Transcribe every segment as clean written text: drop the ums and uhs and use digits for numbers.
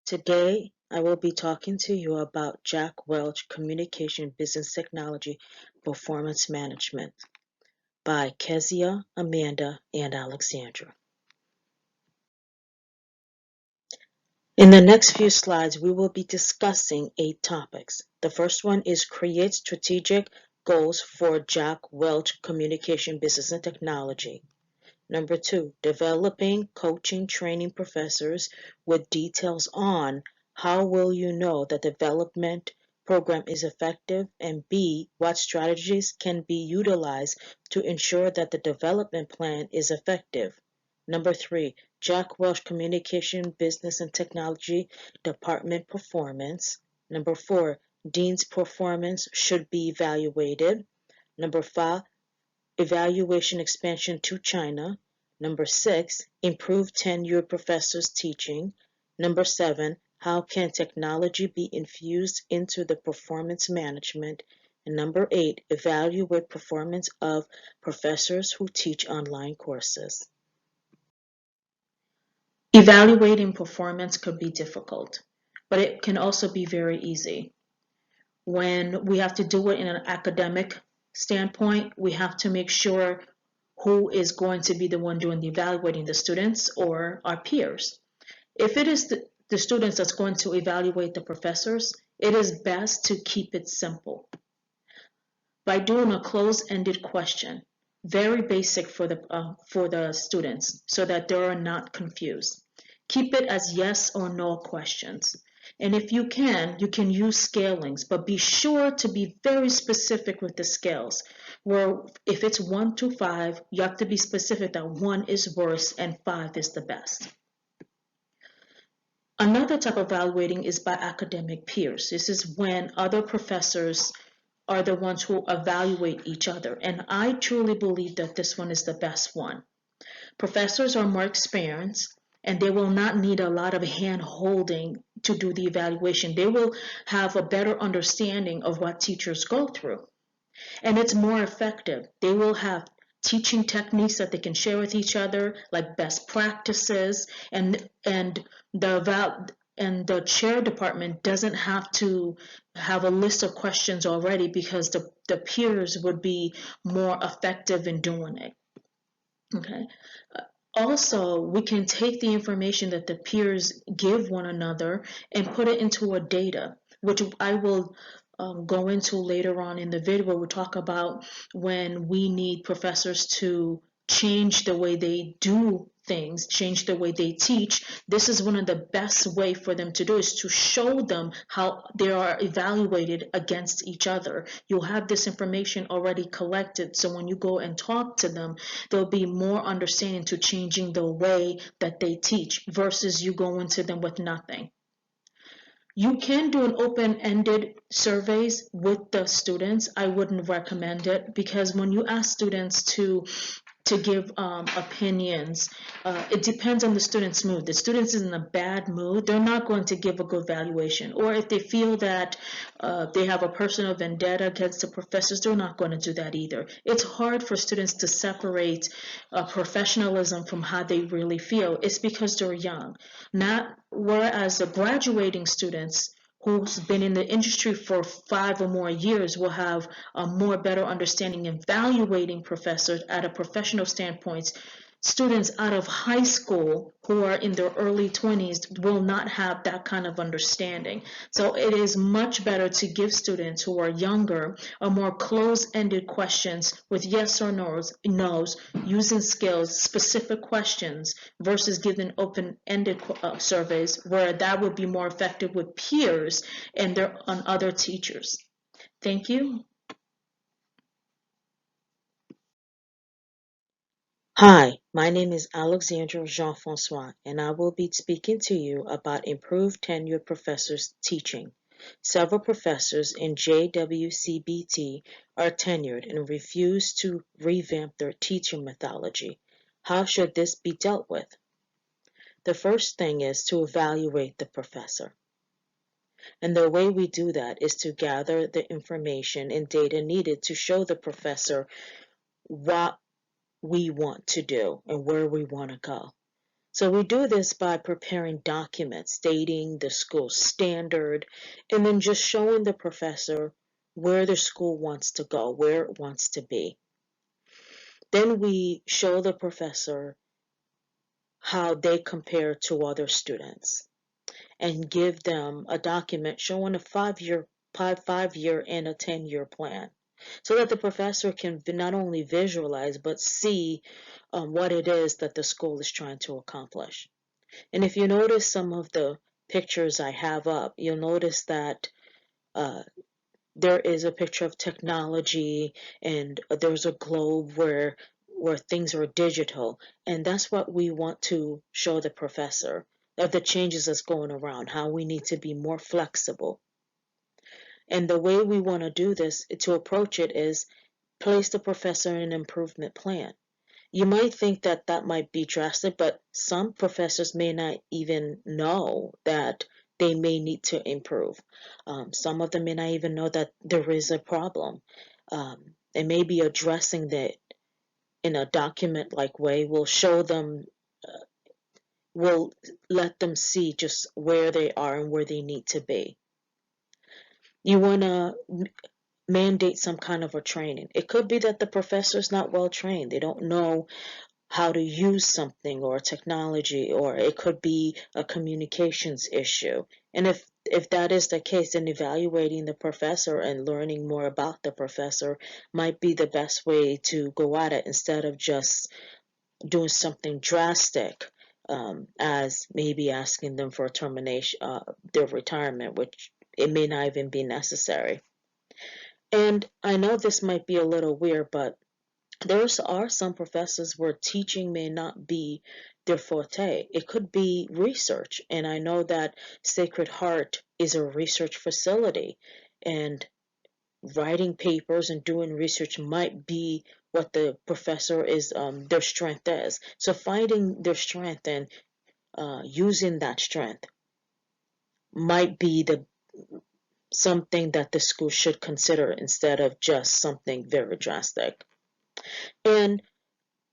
Today, I will be talking to you about Jack Welch Communication Business Technology Performance Management by Kezia, Amanda, and Alexandra. In the next few slides, we will be discussing 8 topics. The first one is create strategic goals for Jack Welch Communication Business and Technology. Number 2, developing, coaching, training professors with details on how will you know the development program is effective, and B, what strategies can be utilized to ensure that the development plan is effective. Number 3, Jack Welch Communication Business and Technology Department Performance. Number 4, Dean's performance should be evaluated. Number 5, evaluation expansion to China. Number 6, improve tenured professors teaching. Number 7, how can technology be infused into the performance management? And number 8, evaluate performance of professors who teach online courses. Evaluating performance could be difficult, but it can also be very easy. When we have to do it in an academic standpoint, we have to make sure who is going to be the one doing the evaluating, the students or our peers. If it is the students that's going to evaluate the professors, it is best to keep it simple by doing a closed-ended question, very basic for the students, so that they are not confused. Keep it as yes or no questions. And if you can use scalings, but be sure to be very specific with the scales. Where if it's 1 to 5, you have to be specific that 1 is worse and 5 is the best. Another type of evaluating is by academic peers. This is when other professors are the ones who evaluate each other. And I truly believe that this one is the best one. Professors are more experienced, and they will not need a lot of hand holding to do the evaluation. They will have a better understanding of what teachers go through. And it's more effective. They will have teaching techniques that they can share with each other, like best practices, and the chair department doesn't have to have a list of questions already, because the peers would be more effective in doing it. Okay. Also, we can take the information that the peers give one another and put it into a data, which I will go into later on in the video, where we'll talk about when we need professors to change the way they do things, change the way they teach. This is one of the best way for them to do, is to show them how they are evaluated against each other. You'll have this information already collected, so when you go and talk to them, there'll be more understanding to changing the way that they teach versus you going to them with nothing. You can do an open-ended surveys with the students. I wouldn't recommend it, because when you ask students to give opinions, it depends on the student's mood. The student's is in a bad mood, they're not going to give a good valuation. Or if they feel that they have a personal vendetta against the professors, they're not going to do that either. It's hard for students to separate professionalism from how they really feel. It's because they're young. Whereas the graduating students who's been in the industry for 5 or more years will have a more better understanding in evaluating professors at a professional standpoint. Students out of high school who are in their early 20s will not have that kind of understanding. So it is much better to give students who are younger a more closed-ended questions with yes or no's, using skills, specific questions, versus giving open-ended surveys, where that would be more effective with peers and on other teachers. Thank you. Hi, my name is Alexandra Jean-Francois, and I will be speaking to you about improved tenured professors teaching. Several professors in JWCBT are tenured and refuse to revamp their teaching methodology. How should this be dealt with? The first thing is to evaluate the professor. And the way we do that is to gather the information and data needed to show the professor what we want to do and where we want to go. So we do this by preparing documents stating the school standard and then just showing the professor where the school wants to go, where it wants to be. Then we show the professor how they compare to other students and give them a document showing a five-year and a 10-year plan so that the professor can not only visualize but see what it is that the school is trying to accomplish. And if you notice some of the pictures I have up, you'll notice that uh, there is a picture of technology and there's a globe where things are digital, and that's what we want to show the professor of the changes that's going around, how we need to be more flexible. And the way we want to do this to approach it is place the professor in an improvement plan. You might think that that might be drastic, but some professors may not even know that they may need to improve. Some of them may not even know that there is a problem. And maybe addressing that in a document-like way will show them, will let them see just where they are and where they need to be. You want to mandate some kind of a training. It could be that the professor is not well trained. They don't know how to use something or technology, or it could be a communications issue. And if that is the case, then evaluating the professor and learning more about the professor might be the best way to go at it instead of just doing something drastic, as maybe asking them for a termination, their retirement, which it may not even be necessary. And I know this might be a little weird, but there are some professors where teaching may not be their forte. It could be research. And I know that Sacred Heart is a research facility, and writing papers and doing research might be what the professor is, their strength is. So finding their strength and using that strength might be the something that the school should consider instead of just something very drastic. And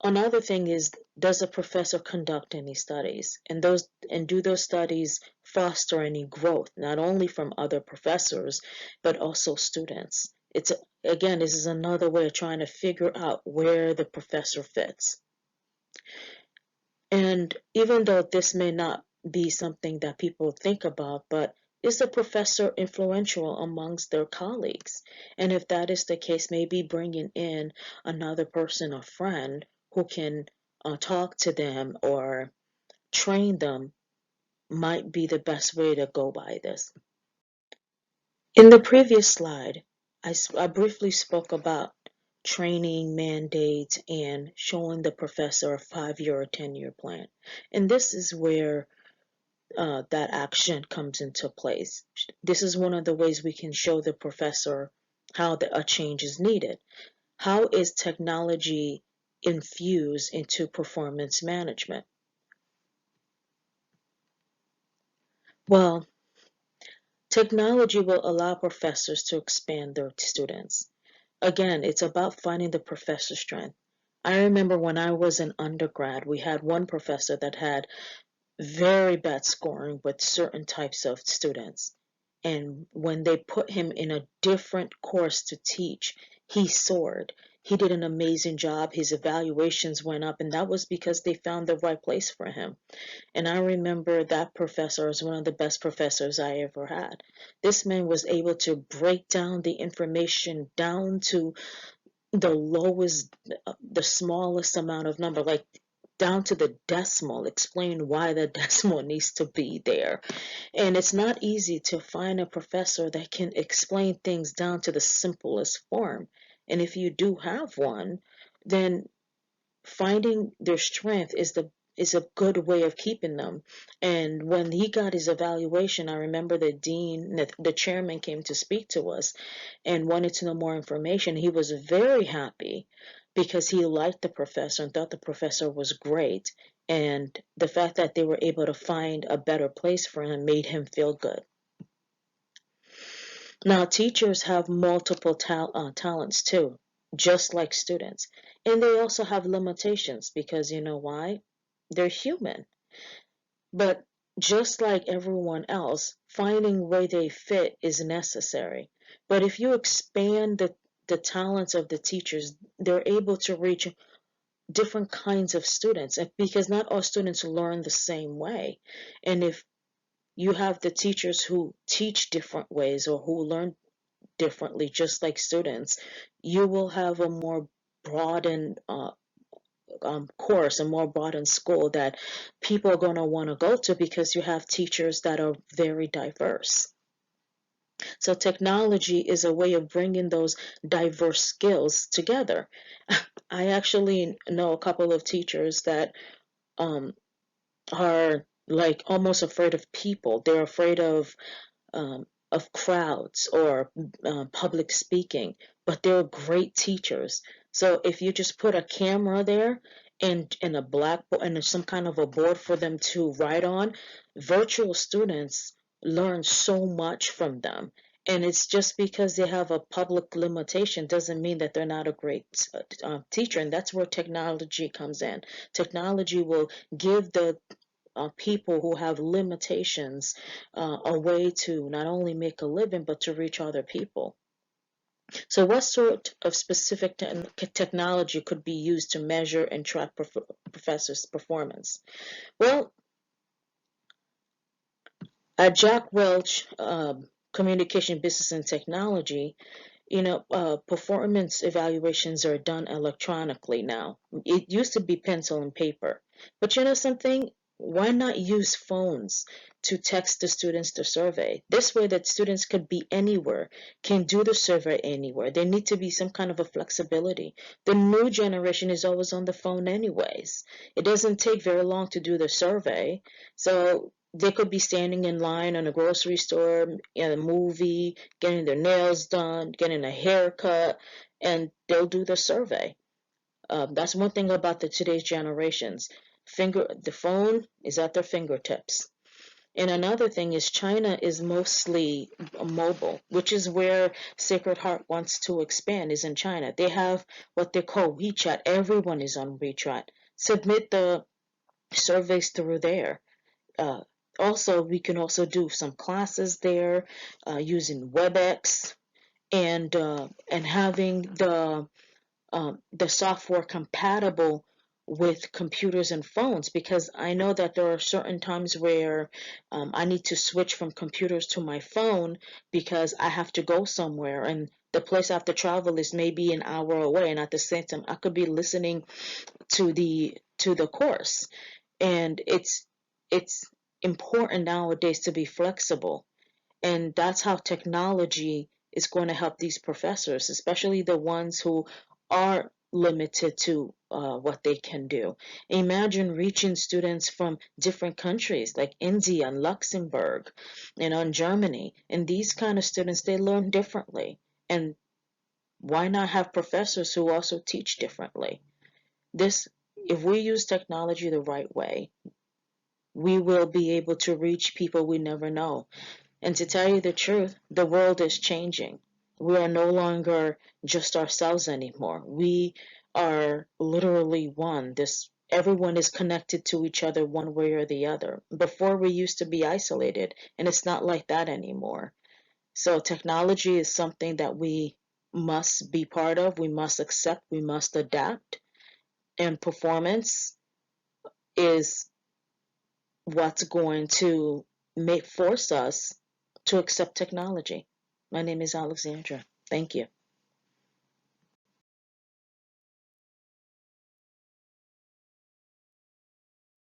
another thing is, does a professor conduct any studies? And do those studies foster any growth, not only from other professors, but also students? It's again, this is another way of trying to figure out where the professor fits. And even though this may not be something that people think about, but is the professor influential amongst their colleagues? And if that is the case, maybe bringing in another person, a friend, who can talk to them or train them might be the best way to go by this. In the previous slide, I briefly spoke about training mandates and showing the professor a 5-year or 10-year plan. And this is where that action comes into place. This is one of the ways we can show the professor how a change is needed. How is technology infused into performance management? Well, technology will allow professors to expand their students. Again, it's about finding the professor's strength. I remember when I was an undergrad, we had one professor that had very bad scoring with certain types of students. And when they put him in a different course to teach, he soared. He did an amazing job. His evaluations went up, and that was because they found the right place for him. And I remember that professor as one of the best professors I ever had. This man was able to break down the information down to the lowest, the smallest amount of number, like down to the decimal, explain why the decimal needs to be there. And it's not easy to find a professor that can explain things down to the simplest form. And if you do have one, then finding their strength is a good way of keeping them. And when he got his evaluation, I remember the dean, the chairman came to speak to us and wanted to know more information. He was very happy because he liked the professor and thought the professor was great. And the fact that they were able to find a better place for him made him feel good. Now, teachers have multiple talents too, just like students. And they also have limitations because you know why? They're human. But just like everyone else, finding where they fit is necessary. But if you expand the talents of the teachers, they're able to reach different kinds of students, and because not all students learn the same way. And if you have the teachers who teach different ways or who learn differently, just like students, you will have a more broadened course, a more broadened school that people are going to want to go to because you have teachers that are very diverse. So technology is a way of bringing those diverse skills together. I actually know a couple of teachers that um, are like almost afraid of people. They're afraid of crowds or public speaking, but they're great teachers. So if you just put a camera there and a blackboard and some kind of a board for them to write on, virtual students learn so much from them. And it's just because they have a public limitation doesn't mean that they're not a great teacher. And that's where technology comes in. Technology will give the people who have limitations a way to not only make a living but to reach other people. So, what sort of specific technology could be used to measure and track professors' performance? Well, at Jack Welch Communication, Business, and Technology, performance evaluations are done electronically now. It used to be pencil and paper. But you know something? Why not use phones to text the students the survey? This way that students could be anywhere, can do the survey anywhere. There need to be some kind of a flexibility. The new generation is always on the phone anyways. It doesn't take very long to do the survey. So they could be standing in line in a grocery store, in a movie, getting their nails done, getting a haircut, and they'll do the survey. That's one thing about today's generations. The phone is at their fingertips. And another thing is China is mostly mobile, which is where Sacred Heart wants to expand, is in China. They have what they call WeChat. Everyone is on WeChat. Submit the surveys through there. Uh, Also, we can also do some classes there using WebEx and having the software compatible with computers and phones, because I know that there are certain times where I need to switch from computers to my phone because I have to go somewhere and the place I have to travel is maybe an hour away, and at the same time I could be listening to the course. And it's important nowadays to be flexible, and that's how technology is going to help these professors, especially the ones who are limited to what they can do. Imagine reaching students from different countries like India and Luxembourg, and Germany. And these kind of students, they learn differently. And why not have professors who also teach differently? If we use technology the right way, we will be able to reach people we never know. And to tell you the truth, the world is changing. We are no longer just ourselves anymore. We are literally one. Everyone is connected to each other one way or the other. Before we used to be isolated, and it's not like that anymore. So technology is something that we must be part of, we must accept, we must adapt, and performance is what's going to force us to accept technology. My name is Alexandra. Thank you.